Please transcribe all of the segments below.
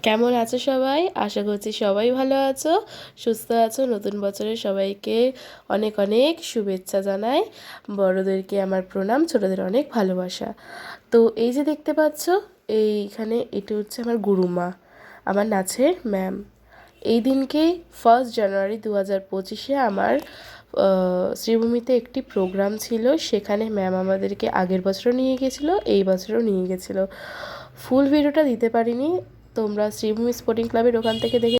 কেমন আছো সবাই? আশা করছি সবাই ভালো আছো, সুস্থ আছো। নতুন বছরে সবাইকে অনেক অনেক শুভেচ্ছা জানাই। বড়দেরকে আমার প্রণাম, ছোটদের অনেক ভালোবাসা। তো এই যে দেখতে পাচ্ছ, এটা হচ্ছে আমার গুরুমা, আমার নাচের ম্যাম। এই দিনকে 1 জানুয়ারি 2025 আমার শ্রীভূমিতে একটি প্রোগ্রাম ছিল। সেখানে ম্যাম আমাদেরকে আগের বছরও নিয়ে গেছিলো, এই বছরও নিয়ে গেছিলো। ফুল ভিডিওটা দিতে পারিনি, তোমরা শ্রীভূমি স্পোর্টিং ক্লাবের ওখান থেকে দেখে।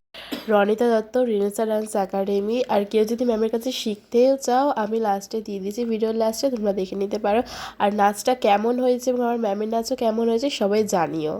Ranita Dutta, Renaissance dance academy. আর কেউ যদি ম্যামের কাছে শিখতেও চাও, আমি লাস্টে দিয়ে দিয়েছি, ভিডিওর লাস্টে তোমরা দেখে নিতে পারো। আর নাচটা কেমন হয়েছে এবং আমার ম্যামের নাচও কেমন হয়েছে সবাই জানিও।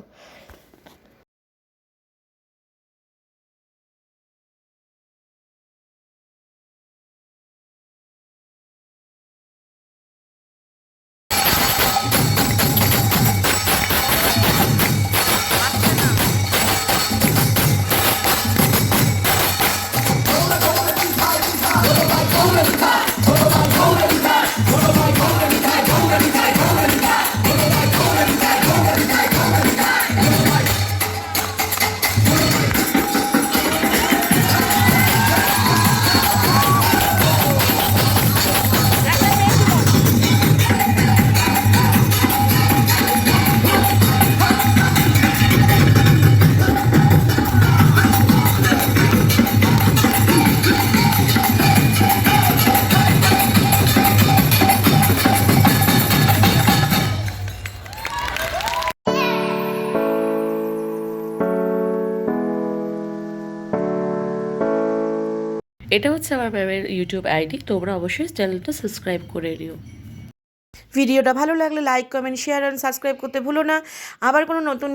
এটা হচ্ছে আমার ম্যামের ইউটিউব আইডি, তোমরা অবশ্যই চ্যানেলটা সাবস্ক্রাইব করে নিও। ভিডিওটা ভালো লাগলে লাইক, কমেন্ট, শেয়ার আর সাবস্ক্রাইব করতে ভুলো না। আবার কোনো নতুন